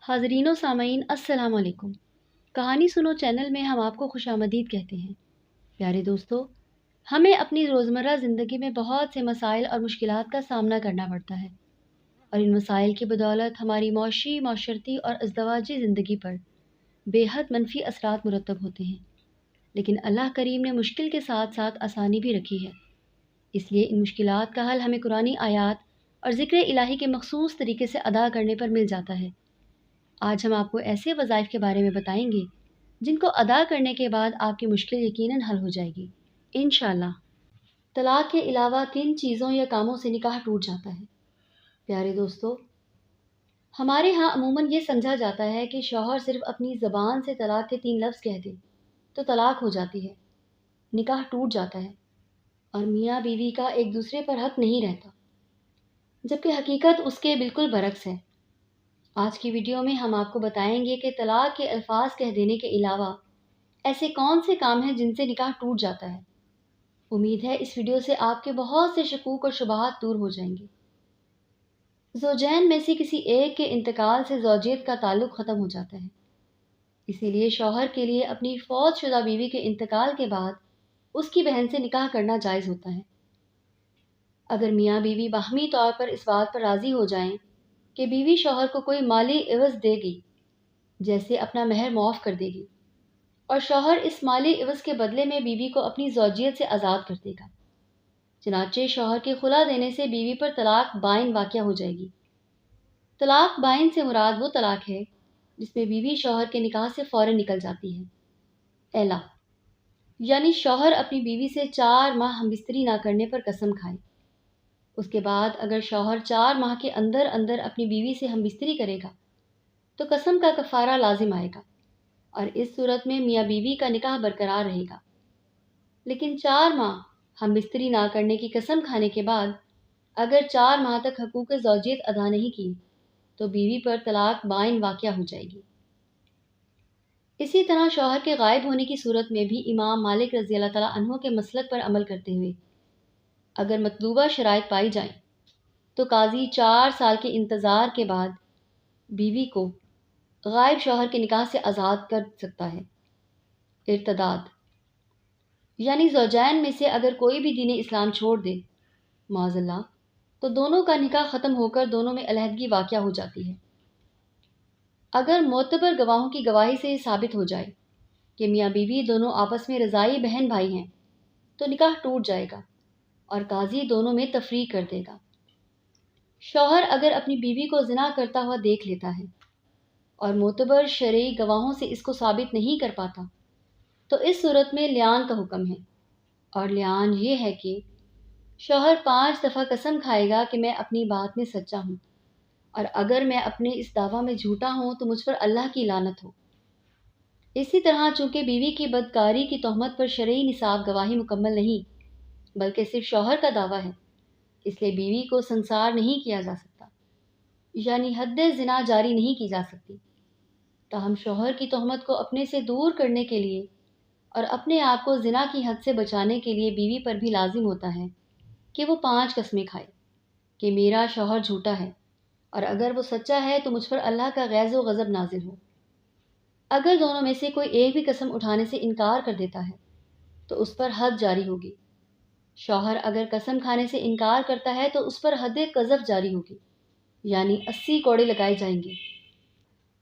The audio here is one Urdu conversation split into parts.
حاضرین و سامعین السلام علیکم۔ کہانی سنو چینل میں ہم آپ کو خوش آمدید کہتے ہیں۔ پیارے دوستو، ہمیں اپنی روزمرہ زندگی میں بہت سے مسائل اور مشکلات کا سامنا کرنا پڑتا ہے، اور ان مسائل کی بدولت ہماری معاشی، معاشرتی اور ازدواجی زندگی پر بے حد منفی اثرات مرتب ہوتے ہیں۔ لیکن اللہ کریم نے مشکل کے ساتھ ساتھ آسانی بھی رکھی ہے، اس لیے ان مشکلات کا حل ہمیں قرآنی آیات اور ذکر الہی کے مخصوص طریقے سے ادا کرنے پر مل جاتا ہے۔ آج ہم آپ کو ایسے وظائف کے بارے میں بتائیں گے جن کو ادا کرنے کے بعد آپ کی مشکل یقیناً حل ہو جائے گی انشاءاللہ۔ طلاق کے علاوہ کن چیزوں یا کاموں سے نکاح ٹوٹ جاتا ہے؟ پیارے دوستو، ہمارے ہاں عموماً یہ سمجھا جاتا ہے کہ شوہر صرف اپنی زبان سے طلاق کے 3 لفظ کہہ دے تو طلاق ہو جاتی ہے، نکاح ٹوٹ جاتا ہے، اور میاں بیوی کا ایک دوسرے پر حق نہیں رہتا، جبکہ حقیقت اس کے بالکل برعکس ہے۔ آج کی ویڈیو میں ہم آپ کو بتائیں گے کہ طلاق کے الفاظ کہہ دینے کے علاوہ ایسے کون سے کام ہیں جن سے نکاح ٹوٹ جاتا ہے۔ امید ہے اس ویڈیو سے آپ کے بہت سے شکوک اور شبہات دور ہو جائیں گے۔ زوجین میں سے کسی ایک کے انتقال سے زوجیت کا تعلق ختم ہو جاتا ہے، اسی لیے شوہر کے لیے اپنی فوت شدہ بیوی کے انتقال کے بعد اس کی بہن سے نکاح کرنا جائز ہوتا ہے۔ اگر میاں بیوی باہمی طور پر اس بات پر راضی ہو جائیں کہ بیوی شوہر کو کوئی مالی عوض دے گی، جیسے اپنا مہر معاف کر دے گی، اور شوہر اس مالی عوض کے بدلے میں بیوی کو اپنی زوجیت سے آزاد کر دے گا، چنانچہ شوہر کے خلا دینے سے بیوی پر طلاق بائن واقع ہو جائے گی۔ طلاق بائن سے مراد وہ طلاق ہے جس میں بیوی شوہر کے نکاح سے فوراً نکل جاتی ہے۔ اعلیٰ یعنی شوہر اپنی بیوی سے 4 ماہ ہم بستری نہ کرنے پر قسم کھائے، اس کے بعد اگر شوہر 4 ماہ کے اندر اندر اپنی بیوی سے ہم بستری کرے گا تو قسم کا کفارہ لازم آئے گا، اور اس صورت میں میاں بیوی کا نکاح برقرار رہے گا۔ لیکن 4 ماہ ہم بستری نہ کرنے کی قسم کھانے کے بعد اگر 4 ماہ تک حقوق زوجیت ادا نہیں کی تو بیوی پر طلاق بائن واقع ہو جائے گی۔ اسی طرح شوہر کے غائب ہونے کی صورت میں بھی امام مالک رضی اللہ تعالیٰ عنہ کے مسلک پر عمل کرتے ہوئے اگر مطلوبہ شرائط پائی جائیں تو قاضی 4 سال کے انتظار کے بعد بیوی کو غائب شوہر کے نکاح سے آزاد کر سکتا ہے۔ ارتداد یعنی زوجین میں سے اگر کوئی بھی دین اسلام چھوڑ دے معاذ اللہ تو دونوں کا نکاح ختم ہو کر دونوں میں علیحدگی واقع ہو جاتی ہے۔ اگر معتبر گواہوں کی گواہی سے یہ ثابت ہو جائے کہ میاں بیوی دونوں آپس میں رضاعی بہن بھائی ہیں تو نکاح ٹوٹ جائے گا اور قاضی دونوں میں تفریق کر دے گا۔ شوہر اگر اپنی بیوی کو زنا کرتا ہوا دیکھ لیتا ہے اور معتبر شرعی گواہوں سے اس کو ثابت نہیں کر پاتا تو اس صورت میں لعان کا حکم ہے، اور لعان یہ ہے کہ شوہر 5 دفعہ قسم کھائے گا کہ میں اپنی بات میں سچا ہوں، اور اگر میں اپنے اس دعویٰ میں جھوٹا ہوں تو مجھ پر اللہ کی لعنت ہو۔ اسی طرح چونکہ بیوی کی بدکاری کی تہمت پر شرعی نصاب گواہی مکمل نہیں بلکہ صرف شوہر کا دعویٰ ہے، اس لیے بیوی کو سنسار نہیں کیا جا سکتا، یعنی حد زنا جاری نہیں کی جا سکتی۔ تاہم شوہر کی تہمت کو اپنے سے دور کرنے کے لیے اور اپنے آپ کو زنا کی حد سے بچانے کے لیے بیوی پر بھی لازم ہوتا ہے کہ وہ 5 قسمیں کھائے کہ میرا شوہر جھوٹا ہے، اور اگر وہ سچا ہے تو مجھ پر اللہ کا غیظ و غضب نازل ہو۔ اگر دونوں میں سے کوئی ایک بھی قسم اٹھانے سے انکار کر دیتا ہے تو اس پر حد جاری ہوگی۔ شوہر اگر قسم کھانے سے انکار کرتا ہے تو اس پر حد قذف جاری ہوگی، یعنی 80 کوڑے لگائے جائیں گے،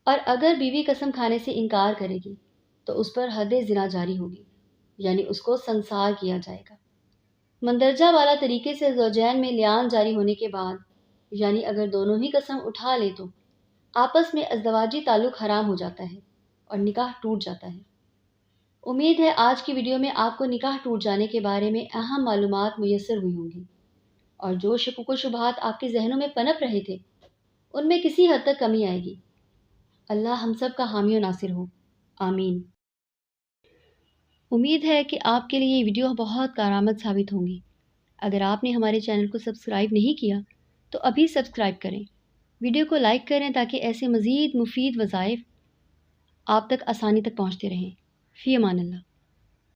اور اگر بیوی قسم کھانے سے انکار کرے گی تو اس پر حد زنا جاری ہوگی، یعنی اس کو سنسار کیا جائے گا۔ مندرجہ والا طریقے سے زوجین میں لعان جاری ہونے کے بعد، یعنی اگر دونوں ہی قسم اٹھا لے تو آپس میں ازدواجی تعلق حرام ہو جاتا ہے اور نکاح ٹوٹ جاتا ہے۔ امید ہے آج کی ویڈیو میں آپ کو نکاح ٹوٹ جانے کے بارے میں اہم معلومات میسر ہوئی ہوں گی، اور جو شکوک و شبہات آپ کے ذہنوں میں پنپ رہے تھے ان میں کسی حد تک کمی آئے گی۔ اللہ ہم سب کا حامی و ناصر ہو، آمین۔ امید ہے کہ آپ کے لیے یہ ویڈیو بہت کارآمد ثابت ہوں گی۔ اگر آپ نے ہمارے چینل کو سبسکرائب نہیں کیا تو ابھی سبسکرائب کریں، ویڈیو کو لائک کریں تاکہ ایسے مزید مفید وظائف آپ تک آسانی تک پہنچتے رہیں۔ فی امان اللہ۔